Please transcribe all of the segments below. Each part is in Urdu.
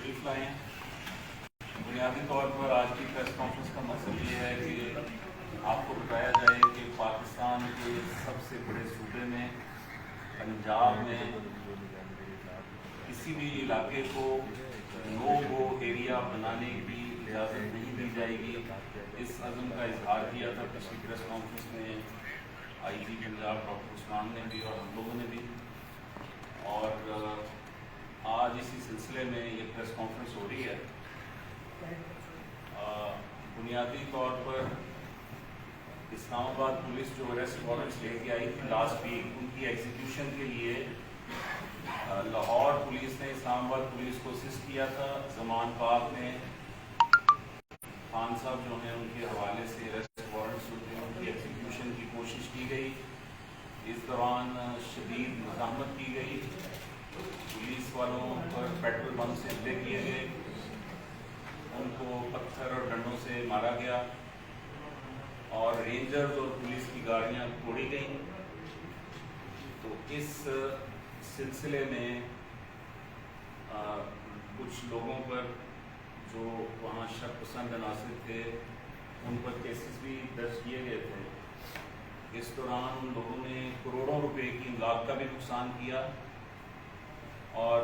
تشریف لائے ہیں. بنیادی طور پر آج کی پریس کانفرنس کا مقصد یہ ہے کہ آپ کو بتایا جائے کہ پاکستان کے سب سے بڑے صوبے میں پنجاب میں کسی بھی علاقے کو نو گو ایریا بنانے کی اجازت نہیں دی جائے گی. اس عزم کا اظہار کیا تھا پچھلی پریس کانفرنس میں آئی جی پنجاب ڈاکٹر عثمان نے بھی اور ہم لوگوں نے بھی, اور آج اسی سلسلے میں یہ پریس کانفرنس ہو رہی ہے. بنیادی طور پر اسلام آباد پولیس جو اریسٹ وارنٹس لے کے آئی تھی لاسٹ ویک, ان کی ایگزیکیوشن کے لیے لاہور پولیس نے اسلام آباد پولیس کو اسسٹ کیا تھا. زمان پاک نے خان صاحب جو ہیں ان کے حوالے سے اریسٹ وارنٹس ہوتے ہیں, ان کی ایگزیکیوشن کی کوشش کی گئی. اس دوران شدید مزاحمت کی گئی, پولیس والوں پر پیٹرول بم سے حملے کیے گئے, ان کو پتھر اور ڈنڈوں سے مارا گیا اور رینجرز اور پولیس کی گاڑیاں توڑی گئیں. تو اس سلسلے میں کچھ لوگوں پر جو وہاں شک پسند عناصر تھے ان پر کیسز بھی درج کیے گئے تھے. اس دوران ان لوگوں نے کروڑوں روپے کی املاک کا بھی نقصان کیا, اور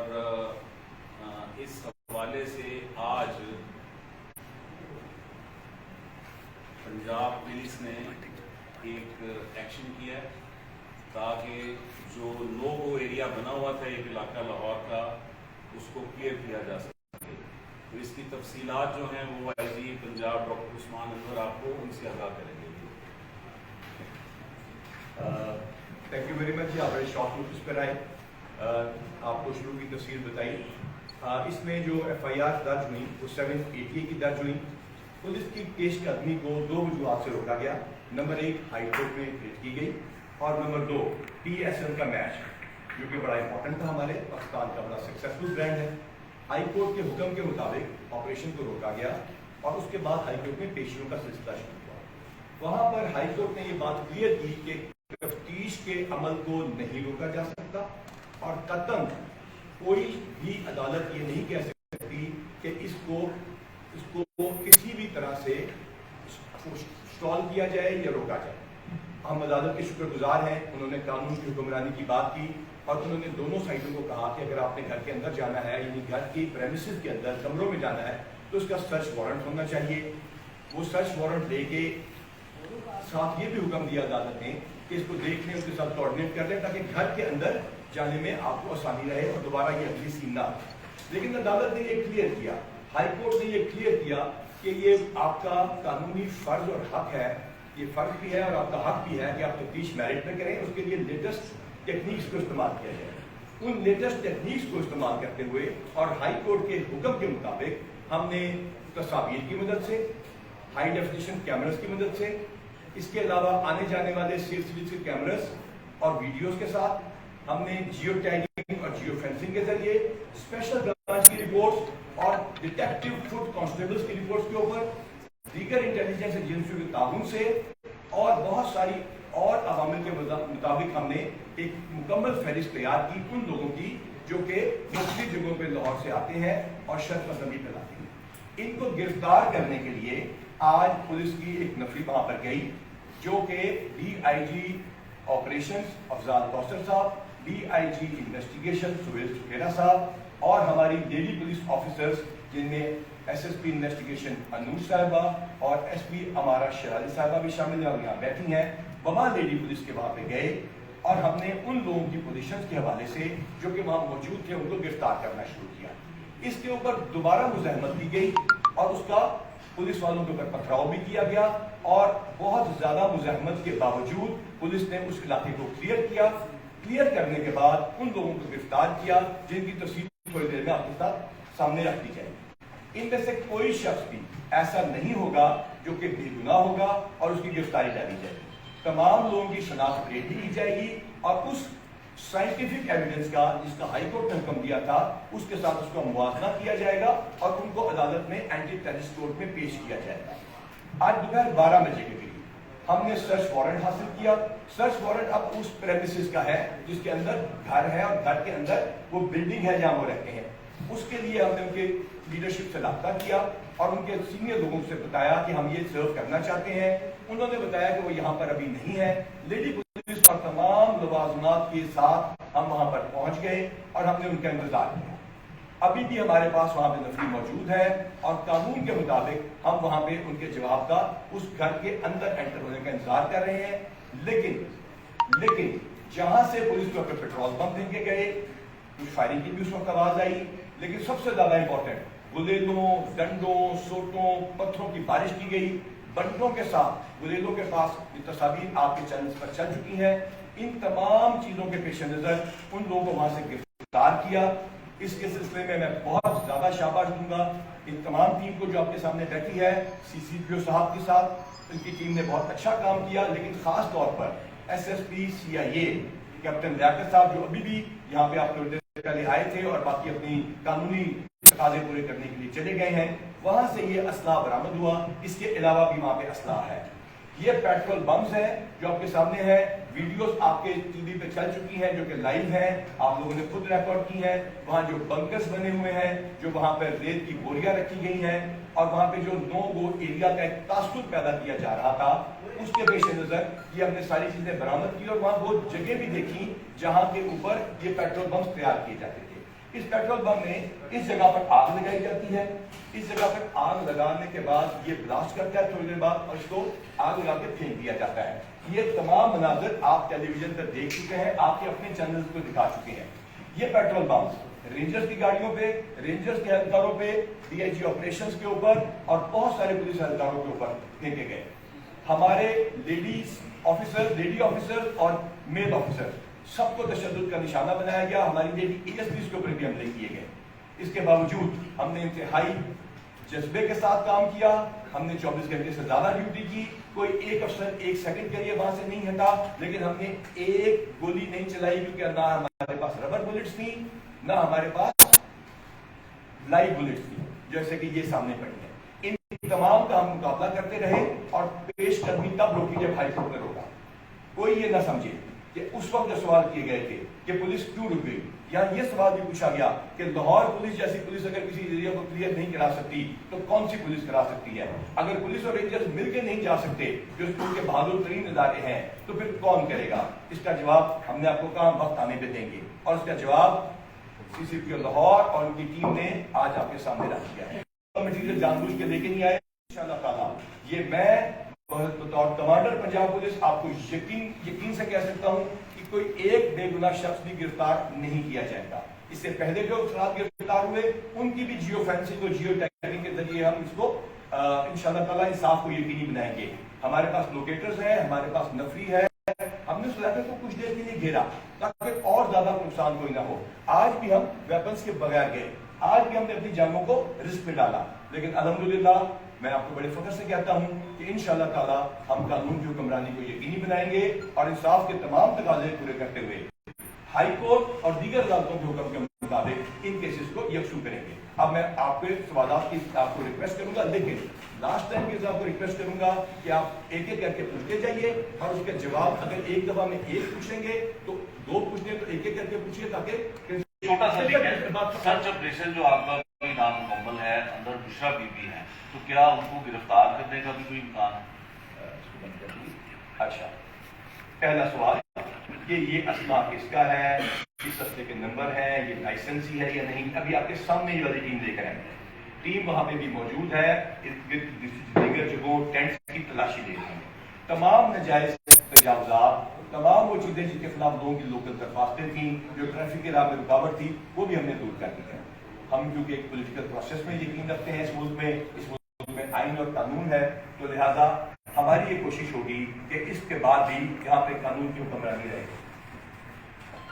اس حوالے سے آج پنجاب پولیس نے ایک ایکشن کیا ہے تاکہ جو نو گو ایریا بنا ہوا تھا ایک علاقہ لاہور کا, اس کو کلیئر کیا جا سکے. تو اس کی تفصیلات جو ہیں وہ آئی جی پنجاب ڈاکٹر عثمان انور آپ کو ان سے آگاہ کریں گے. تھینک یو ویری مچ. آپ بڑے شارٹ نوٹس پر آئے, آپ کو شروع کی تفصیل بتائی. اس میں جو ایف آئی آر درج ہوئی وہ 780 کی درج ہوئی. پولیس کی پیش قدمی کو دو وجوہات سے روکا گیا. نمبر 1 ہائی کورٹ میں ریٹ کی گئی, اور نمبر 2 پی ایس ایل کا میچ جو کہ بڑا امپورٹنٹ تھا, ہمارے پاکستان کا بڑا سکسیسفل برانڈ ہے. ہائی کورٹ کے حکم کے مطابق آپریشن کو روکا گیا اور اس کے بعد ہائی کورٹ میں پیشیوں کا سلسلہ شروع ہوا. وہاں پر ہائی کورٹ نے یہ بات کلیئر کی کہ تفتیش کے عمل کو نہیں روکا جا سکتا, اور قطعاً کوئی بھی عدالت یہ نہیں کہہ سکتی کہ اس کو کسی بھی طرح سے اسٹال کیا جائے یا روکا جائے. ہم عدالت کے شکر گزار ہیں, انہوں نے قانون کی حکمرانی کی بات کی اور انہوں نے دونوں سائڈوں کو کہا کہ اگر آپ نے گھر کے اندر جانا ہے, یعنی گھر کی پریمیسز کے اندر کمروں میں جانا ہے, تو اس کا سرچ وارنٹ ہونا چاہیے. وہ سرچ وارنٹ لے کے ساتھ یہ بھی حکم دیا عدالت نے کہ اس کو دیکھ لیں, اس کے ساتھ کوآرڈینیٹ کر لیں تاکہ گھر کے اندر جانے میں آپ کو آسانی رہے اور دوبارہ یہ اگلی سین نہ آئے. لیکن عدالت نے یہ کلیئر کیا, ہائی کورٹ نے یہ کلیئر کیا کہ یہ آپ کا قانونی فرض اور حق ہے, یہ فرض بھی ہے اور آپ کا حق بھی ہے کہ آپ تفتیش میرٹ میں کریں. اس کے لیے لیٹسٹ ٹیکنیکس کو استعمال کیا جائے. ان لیٹسٹ ٹیکنیکس کو استعمال کرتے ہوئے اور ہائی کورٹ کے حکم کے مطابق ہم نے تصاویر کی مدد سے, ہائی ڈیفینیشن کیمراز کی مدد سے, اس کے علاوہ آنے جانے والے CCTV کیمراز اور ویڈیوز کے ساتھ ہم نے جیو ٹیگنگ اور جیو فینسنگ کے ذریعے اسپیشل برانچ کی رپورٹس اور ڈیٹیکٹیو فوڈ کانسٹیبلز کی رپورٹس کے اوپر دیگر انٹیلیجنس ایجنسیوں کے تعاون سے اور بہت ساری اور عوامل کے مطابق ہم نے ایک مکمل فہرست تیار کی ان لوگوں کی جو کہ مختلف جگہوں پہ لاہور سے آتے ہیں اور شرط پسندی پھیلاتے ہیں. ان کو گرفتار کرنے کے لیے آج پولیس کی ایک نفری وہاں پر گئی جو کہ DIG آپریشنز افضال کوثر صاحب, DIG انویسٹیگیشن سہیل سکھیرا صاحب اور ہماری لیڈی پولیس آفیسرز جن میں SSP انویسٹیگیشن انور صاحبہ اور SP امارا شیرالی صاحبہ بھی شامل ہیں اور یہاں بیٹھی ہیں. وہاں لیڈی پولیس کے وہاں پہ گئے اور ہم نے ان لوگوں کی پوزیشنز کے حوالے سے جو کہ وہاں موجود تھے ان کو گرفتار کرنا شروع کیا. اس کے اوپر دوبارہ مزاحمت کی گئی اور اس کا پولیس والوں کے اوپر پتھراؤ بھی کیا گیا, اور بہت زیادہ مزاحمت کے باوجود پولیس نے اس علاقے کو کلیئر کیا. کلیئر کرنے کے بعد ان لوگوں کو گرفتار کیا جن کی تفصیل تھوڑی دیر میں آپ کے ساتھ سامنے رکھ دی جائے گی. ان میں سے کوئی شخص بھی ایسا نہیں ہوگا جو کہ بے گناہ ہوگا اور اس کی گرفتاری ڈالی جائے گی. تمام لوگوں کی شناخت لے لی جائے گی اور اس سائنٹیفک ایویڈنس کا جس کا ہائی کورٹ نے حکم دیا تھا اس کے ساتھ اس کا موازنہ کیا جائے گا اور ان کو عدالت میں اینٹی ٹیررسٹ کورٹ میں پیش کیا جائے گا. آج دوپہر 12 بجے کے قریب ہم نے سرچ وارنٹ حاصل کیا. سرچ وارنٹ اب اس پریمیسز کا ہے جس کے اندر گھر ہے اور گھر کے اندر وہ بلڈنگ ہے جہاں وہ رہتے ہیں. اس کے لیے ہم نے ان کے لیڈرشپ سے رابطہ کیا اور ان کے سینئر لوگوں سے بتایا کہ ہم یہ سرو کرنا چاہتے ہیں. انہوں نے بتایا کہ وہ یہاں پر ابھی نہیں ہے. لیڈی پولیس اور تمام لوازمات کے ساتھ ہم وہاں پر پہنچ گئے اور ہم نے ان کا انتظار کیا. ابھی بھی ہمارے پاس وہاں پہ نفری موجود ہے اور قانون کے مطابق ہم وہاں پہ ان کے جواب کا اس گھر کے اندر انٹر ہونے کا انتظار کر رہے ہیں. لیکن جہاں سے پولیس کو اپنے پیٹرول پمپ دیں کے گئے, کچھ فائرنگ کی بھی اس وقت آواز آئی, لیکن سب سے زیادہ امپورٹنٹ گلیلوں, ڈنڈوں, سوٹوں, پتھروں کی بارش کی گئی. بنڈوں کے ساتھ گلیلوں کے پاس یہ تصاویر آپ کے چینلز پر چل چکی ہیں. ان تمام چیزوں کے پیش نظر ان لوگوں کو وہاں سے گرفتار کیا. اس کے سلسلے میں بہت زیادہ شاباش دوں گا ان تمام ٹیم کو جو آپ کے سامنے بیٹھی ہے, سی سی پی او صاحب کے ساتھ. ان کی ٹیم نے بہت اچھا کام کیا, لیکن خاص طور پر S S P C I A captain Liaquat sahab جو ابھی بھی یہاں پہ آپ کے پہلے آئے تھے اور باقی اپنی قانونی تقاضے پورے کرنے کے لیے چلے گئے ہیں, وہاں سے یہ اسلحہ برآمد ہوا. اس کے علاوہ بھی وہاں پہ اسلحہ ہے. یہ پیٹرول بمز ہیں جو آپ کے سامنے ہے. ویڈیوز آپ کے ٹی وی پہ چل چکی ہیں جو کہ لائیو ہیں, آپ لوگوں نے خود ریکارڈ کی ہیں. وہاں جو بنکرز بنے ہوئے ہیں, جو وہاں پہ ریت کی بوریاں رکھی گئی ہیں اور وہاں پہ جو نو گو ایریا کا ایک تعصب پیدا کیا جا رہا تھا, اس کے پیش نظر یہ ہم نے ساری چیزیں برآمد کی اور وہاں وہ جگہ بھی دیکھی جہاں کے اوپر یہ پیٹرول بمز تیار کیے جاتے تھے. اس پیٹرول بم میں اس جگہ پر آگ لگائی جاتی ہے. اس جگہ پر آگ لگانے کے بعد یہ بلاسٹ کرتا ہے تھوڑی دیر بعد اور اس کو آگ لگا کے پھینک دیا جاتا ہے. یہ تمام مناظر آپ ٹیلی ویژن پر دیکھ چکے ہیں, آپ کے اپنے چینلز کو دکھا چکے ہیں. یہ پیٹرول بمز رینجرز کی گاڑیوں پہ, رینجرز کے اہلکاروں پہ, ڈی آئی جی آپریشنز کے اوپر اور بہت سارے پولیس اہلکاروں کے اوپر پھینکے گئے. ہمارے لیڈی آفیسر اور میل آفیسر سب کو تشدد کا نشانہ بنایا گیا. ہماری لیڈی اے ایس پیز کے اوپر بھی حملے کیے گئے. اس کے باوجود ہم نے انتہائی جذبے کے ساتھ کام کیا. ہم نے 24 گھنٹے سے زیادہ ڈیوٹی کی. کوئی ایک افسر ایک سیکنڈ کے لیے وہاں سے نہیں ہٹا, لیکن ہم نے ایک گولی نہیں چلائی کیونکہ نہ ہمارے پاس ربر بلٹس تھی, نہ ہمارے پاس لائیو بلٹس تھی جیسے کہ یہ سامنے پڑی ہے. ان تمام کا ہم مقابلہ کرتے رہے اور پیش قدمی تب روکی جب ہائی کورٹ نے روکا. کوئی یہ نہ سمجھے کہ اس وقت جو سوال کیے گئے تھے کہ پولیس کیوں رک گئی, یہاں یہ سوال بھی پوچھا گیا کہ لاہور پولیس جیسی پولیس اگر کسی ایریا کو کلیئر نہیں کرا سکتی تو کون سی پولیس کرا سکتی ہے؟ اگر پولیس اور رینجرز مل کے نہیں جا سکتے جو ان کے بہادر ترین ادارے ہیں تو پھر کون کرے گا؟ اس کا جواب ہم نے آپ کو کہاں وقت آنے پہ دیں گے اور اس کا جواب سی سی پی او لاہور اور ان کی ٹیم نے آج آپ کے سامنے رکھ دیا ہے. مٹیریل جان بوجھ کے لے کے نہیں آئے. انشاءاللہ تعالیٰ یہ میں بطور کمانڈر پنجاب پولیس آپ کو یقین سے کہہ سکتا ہوں کہ کوئی ایک بے گناہ شخص بھی گرفتار نہیں کیا جائے گا. اس سے پہلے جو افراد گرفتار ہوئے ان کی بھی جیو فینسنگ اور جیو ٹیگنگ کے ذریعے ہم اس کو انشاءاللہ تعالیٰ انصاف کو یقینی بنائیں گے. ہمارے پاس لوکیٹرز ہیں, ہمارے پاس نفری ہے. ہم نے اس علاقے کو کچھ دیر کے لیے گھیرا تاکہ اور زیادہ نقصان کوئی نہ ہو. آج بھی ہم ویپنز کے بغیر گئے, آج بھی ہم نے اپنی جانوں کو رسک پہ ڈالا, لیکن الحمدللہ میں آپ کو بڑے فخر سے کہتا ہوں کہ انشاءاللہ تعالیٰ ہم قانون کی حکمرانی کو یقینی بنائیں گے اور انصاف کے تمام تقاضے پورے کرتے ہوئے ہائی کورٹ اور دیگر عدالتوں کے حکم کے مطابق ان کیسز کو یکسو کریں گے. اب میں آپ کے سوالات کی آپ کو ریکویسٹ کروں گا, لیکن لاسٹ ٹائم کے آپ کو ریکویسٹ کروں گا کہ آپ ایک ایک کر کے پوچھتے جائیے اور اس کے جواب اگر ایک دفعہ میں ایک پوچھیں گے تو دو پوچھتے ہیں تو ایک ایک کر کے پوچھیے تاکہ چھوٹا سا سرچ آپریشن جو آپ کا نام مکمل ہے, اندر بشرا بی بی ہے, تو کیا ان کو گرفتار کرنے کا بھی کوئی امکان ہے؟ اچھا, پہلا سوال کہ یہ اسلحہ کس کا ہے, کس اسلحے کے نمبر ہے, یہ لائسنسی ہے یا نہیں. ابھی آپ کے سامنے یہ والی ٹیم لے کر آئیں گے. ٹیم وہاں پہ بھی موجود ہے, دیگر جگہوں ٹینٹس کی تلاشی لے رہی ہے. تمام نجائز تجاوزات, تمام وہ چیزیں جن کے خلاف لوگوں کی لوکل درخواستیں تھیں, جو ٹریفک کے راہ میں رکاوٹ تھی, وہ بھی ہم نے دور کر دی ہے. ہم کیونکہ ایک پولیٹیکل پروسیس میں یقین رکھتے ہیں, اس ملک میں آئین اور قانون ہے, تو لہذا ہماری یہ کوشش ہوگی کہ اس کے بعد بھی یہاں پہ قانون کی حکمرانی رہے.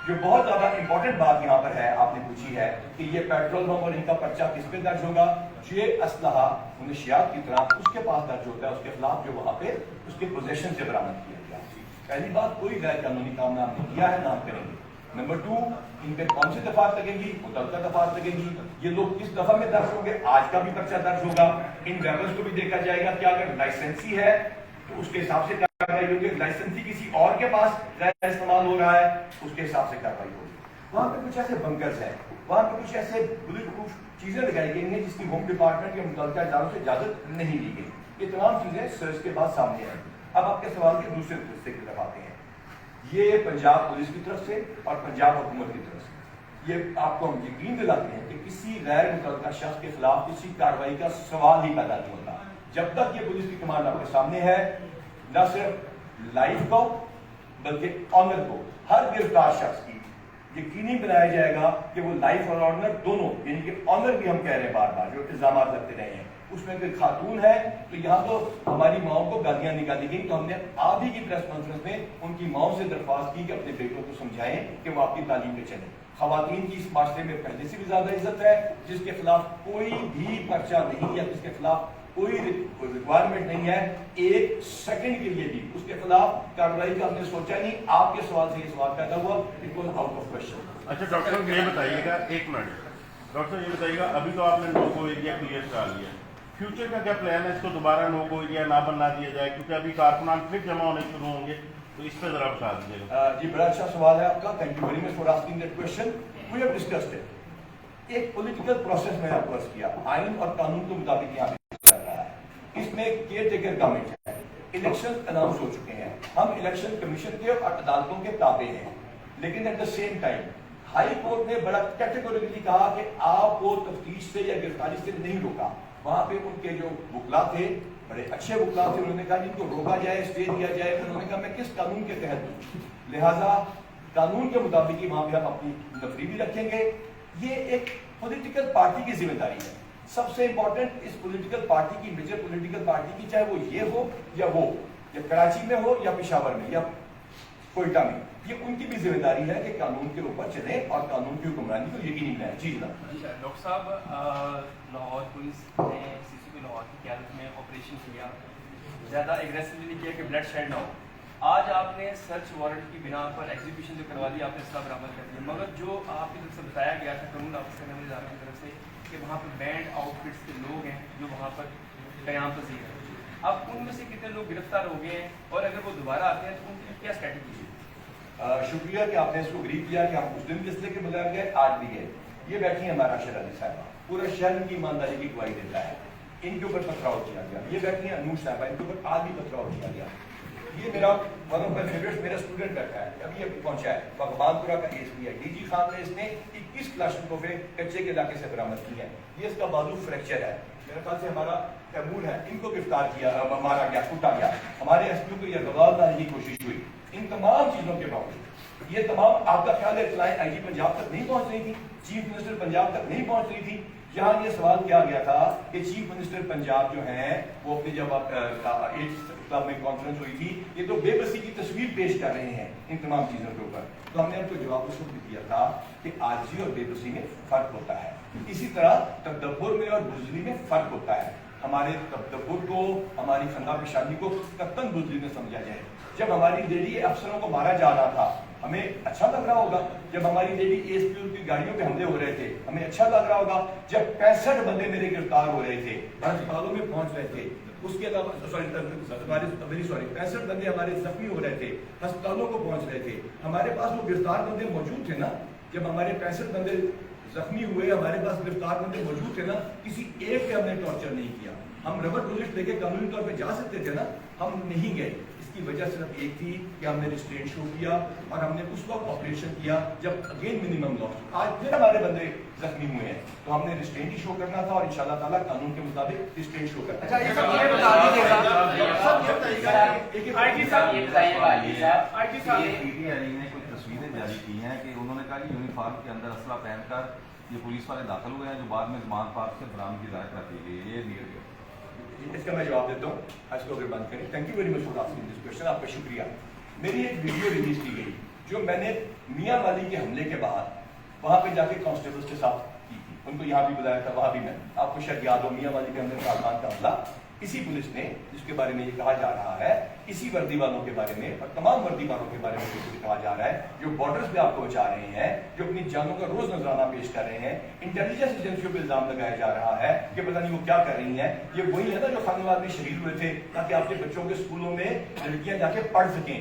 جو بہت زیادہ امپورٹنٹ بات یہاں پر ہے, آپ نے پوچھی ہے کہ یہ پیٹرول بم اور ان کا پرچہ کس پہ درج ہوگا. یہ اسلحہ منشیات کی طرح اس کے پاس درج ہوتا ہے, اس کے خلاف جو وہاں پہ اس کے پوزیشن سے برآمد کیا گیا. پہلی بات, کوئی غیر قانونی کام نہ ہم نے کیا ہے, نہ ہم کریں گے. نمبر 2, ان پہ کون سی دفعات لگیں گی, متعلقہ دفعات لگیں گی. یہ لوگ کس دفعہ میں درج ہوں گے, آج کا بھی پرچہ درج ہوگا. ان ویپنس کو بھی دیکھا جائے گا, کیا اگر لائسنسی ہے تو اس کے حساب سے کارروائی ہوگی, لائسنسی کسی اور کے پاس غیر استعمال ہو رہا ہے اس کے حساب سے کارروائی ہوگی. وہاں پہ کچھ ایسے بنکرز ہیں, وہاں پہ کچھ ایسے بلٹ پروف چیزیں لگائی گئی ہیں جس کی ہوم ڈپارٹمنٹ کے متعلقہ اداروں سے اجازت نہیں لی گئی. یہ تمام چیزیں سرچ کے بعد سامنے آئیں. اب آپ کے سوال کے دوسرے حصے کی طرف آتے ہیں. یہ پنجاب پولیس کی طرف سے اور پنجاب حکومت کی طرف سے یہ آپ کو ہم یقین دلاتے ہیں کہ کسی غیر متعلقہ شخص کے خلاف کسی کارروائی کا سوال ہی پیدا نہیں ہوتا جب تک یہ پولیس کی کمانڈ آپ کے سامنے ہے. نہ صرف لائف کو بلکہ آنر کو ہر گرفتار شخص کی یقینی بنایا جائے گا کہ وہ لائف اور آنر دونوں, یعنی کہ آنر بھی ہم کہہ رہے ہیں بار بار جو الزامات لگتے رہے ہیں, اس میں کوئی خاتون ہے تو یہاں تو ہماری ماؤں کو گالیاں نکالی گئی, تو ہم نے آج ہی کی پریس کانفرنس میں ان کی ماؤں سے درخواست کی کہ اپنے بیٹوں کو سمجھائیں کہ وہ آپ کی تعلیم پہ چلیں. خواتین کی اس معاشرے میں پہلے سے بھی زیادہ عزت ہے, جس کے خلاف کوئی بھی پرچہ نہیں یا جس کے خلاف کوئی ریکوائرمنٹ نہیں ہے ایک سیکنڈ کے لیے بھی اس کے خلاف کارروائی کا ہم نے سوچا نہیں. آپ کے سوال سے یہ سوال پیدا ہوا, it was out of question. اچھا ڈاکٹر صاحب یہ بتائیے گا, ایک منٹ ڈاکٹر صاحب یہ بتائیے گا, ابھی تو آپ نے نو گو ایریا کلیئر کرا لیا, فیوچر کا کیا پلان ہے؟ اس کو دوبارہ نو گو ایریا نہ بننا دیا جائے کیونکہ ابھی کارکنان پھر جمع ہونے شروع ہوں گے, تو اس پہ ذرا بتا دیجیے گا. جی بڑا اچھا سوال ہے آپ کا, thank you very much for asking that question. We have discussed it. ایک پولیٹیکل پروسیس میں نے آپ کو عرض کیا, آئین اور قانون کے مطابق یہاں پہ چل رہا ہے. اس میں کیئر ٹیکر گورنمنٹ ہے, الیکشن اناؤنس ہو چکے ہیں, ہم الیکشن کمیشن کے اور عدالتوں کے تابع ہیں, لیکن at the same time high court نے بڑا کیٹیگوریکلی کہا کہ آپ کو تفتیش سے یا گرفتاری سے نہیں روکا. وہاں پہ ان کے جو وکلا تھے, بڑے اچھے وکلا تھے, انہوں نے کہا جن کو روکا جائے, اسٹے دیا جائے. انہوں نے کہا میں کس قانون کے تحت دوں, لہٰذا قانون کے مطابق ہی وہاں پہ ہم اپنی تفریح بھی رکھیں گے. یہ ایک پولیٹیکل پارٹی کی ذمہ داری ہے. سب سے امپورٹنٹ اس پولیٹیکل پارٹی کی, میجر پولیٹیکل پارٹی کی, چاہے وہ یہ ہو یا وہ, یا کراچی میں ہو یا پشاور میں یا کوئٹہ میں, یہ ان کی بھی ذمہ داری ہے کہ قانون کے اوپر چلیں اور قانون کی حکمرانی کو یقینی بنائیں. جی جناب. ڈاکٹر صاحب, لاہور پولیس نے CCP لاہور کی قیادت میں آپریشن کیا, زیادہ ایگریسولی کیا کہ بلڈ شیڈ نہ ہو. آج آپ نے سرچ وارنٹ کی بنا پر ایگزیبیشن جو کروا دی, آپ نے اسلحہ برآمد کر دیا, مگر جو آپ کی طرف سے بتایا گیا تھا قانون آفیسر نے ادارے کی طرف سے کہ وہاں پر بینڈ آؤٹ فٹس کے لوگ ہیں جو وہاں پر قیام پذیر ہیں. اب ان میں سے کتنے لوگ گرفتار ہو گئے ہیں, اور اگر وہ دوبارہ آتے ہیں تو ان کی کیا اسٹریٹجی ہے؟ شکریہ کہ آپ نے اس کو اگری کیا کہ ہم اس دن بھی اس لیے کے بغیر گئے, آج بھی گئے. یہ بیٹھی ہیں ہمارا شہزادی صاحبہ, پورا شہر ان کی ایمانداری کی گواہی دیتا ہے. ان کے اوپر پتھراؤ کیا گیا. یہ بیٹھی ہیں انوش صاحبہ, ان کے اوپر آج بھی پتھراؤ کیا گیا. یہ میرا ون آف مائی فیوریٹ, میرا اسٹوڈنٹ بیٹھا ہے, ابھی ابھی پہنچا ہے, بغبان پورہ کا ASP ہے. DG خان نے اس نے 21 کلاشنکوفیں کچے کے علاقے سے برآمد کی ہیں. یہ اس کا بازو فریکچر ہے, میرے خیال سے ہمارا تیمور ہے, ان کو گرفتار کیا, مارا گیا, کوٹا گیا. ہمارے SPO کو یہ غوال لانے کی کوشش ہوئی. ان تمام چیزوں کے باوجود یہ تمام آپ کا خیال ہے اطلاعیں IG پنجاب تک نہیں پہنچ رہی تھی, چیف منسٹر پنجاب تک نہیں پہنچ رہی تھی. یہاں یہ سوال کیا گیا تھا کہ چیف منسٹر پنجاب جو ہیں وہ اپنی جب کلب میں کانفرنس ہوئی تھی, یہ تو بے بسی کی تصویر پیش کر رہے ہیں ان تمام چیزوں کے اوپر. تو ہم نے ان کو جواب اس وقت دیا تھا کہ عاجزی اور بے بسی میں فرق ہوتا ہے, اسی طرح تدبر میں اور بزدلی میں فرق ہوتا ہے. ہمارے تدبر کو, ہماری خندہ پیشانی کو قطعاً بزدلی میں سمجھا جائے. جب ہماری لیڈی افسروں کو مارا جا رہا تھا ہمیں اچھا لگ رہا ہوگا, جب ہماری لیڈی ASP کی گاڑیوں پہ حملے ہو رہے تھے ہمیں اچھا لگ رہا ہوگا, جب 65 بندے میرے گرفتار ہو رہے تھے, ہسپتالوں میں پہنچ رہے تھے, اس کے علاوہ 65 بندے ہمارے زخمی ہو رہے تھے, ہسپتالوں کو پہنچ رہے تھے, ہمارے پاس وہ گرفتار بندے موجود تھے نا. جب ہمارے 65 بندے زخمی ہوئے, ہمارے پاس گرفتار بندے موجود تھے نا, کسی ایک پہ ہم نے ٹارچر نہیں کیا. ہم ربر بلٹ لے کے قانونی طور پہ جا سکتے تھے نا, ہم نہیں گئے. اس کی وجہ صرف ایک تھی کہ ہم نے ریسٹرینٹ شو کیا اور ہم نے اس وقت آپریشن کیا جب اگین منیمم لاس. آج پھر ہمارے بندے زخمی ہوئے ہیں تو ہم نے ریسٹرینٹ ہی شو کرنا تھا اور انشاءاللہ تعالیٰ قانون کے مطابق ریسٹرینٹ شو کرنا ہے. PTI نے کچھ تصویریں جاری کی ہیں کہ انہوں نے کہا کہ یونیفارم کے اندر اسلحہ پہن کر یہ پولیس والے داخل ہوئے ہیں جو بعد میں زمان پارک سے برآمدگی ظاہر کر دی گئی. یہ نہیں اس کا میں جواب دیتا ہوں, اس کو اگر بند کریں. Thank you very much for asking this question, آپ کا شکریہ. میری ایک ویڈیو ریلیز کی گئی جو میں نے میاں والی کے حملے کے بعد وہاں پہ جا کے کانسٹیبلس کے ساتھ کی تھی. ان کو یہاں بھی بلایا تھا, وہاں بھی میں, آپ کو شاید یاد ہو میاں والی کے حملے طالبان کا حملہ اسی پولیس نے, جس کے بارے میں یہ کہا جا رہا ہے, اسی وردی والوں کے بارے میں اور تمام وردی والوں کے بارے میں کہا جا رہا ہے جو بارڈرز پہ آپ کو بچا رہے ہیں, جو اپنی جانوں کا روز نذرانہ پیش کر رہے ہیں. انٹیلیجنس ایجنسیوں پہ الزام لگایا جا رہا ہے کہ پتہ نہیں وہ کیا کر رہی ہیں. یہ وہی ہے نا جو خانواد میں شہید ہوئے تھے تاکہ آپ کے بچوں کے اسکولوں میں لڑکیاں جا کے پڑھ سکیں.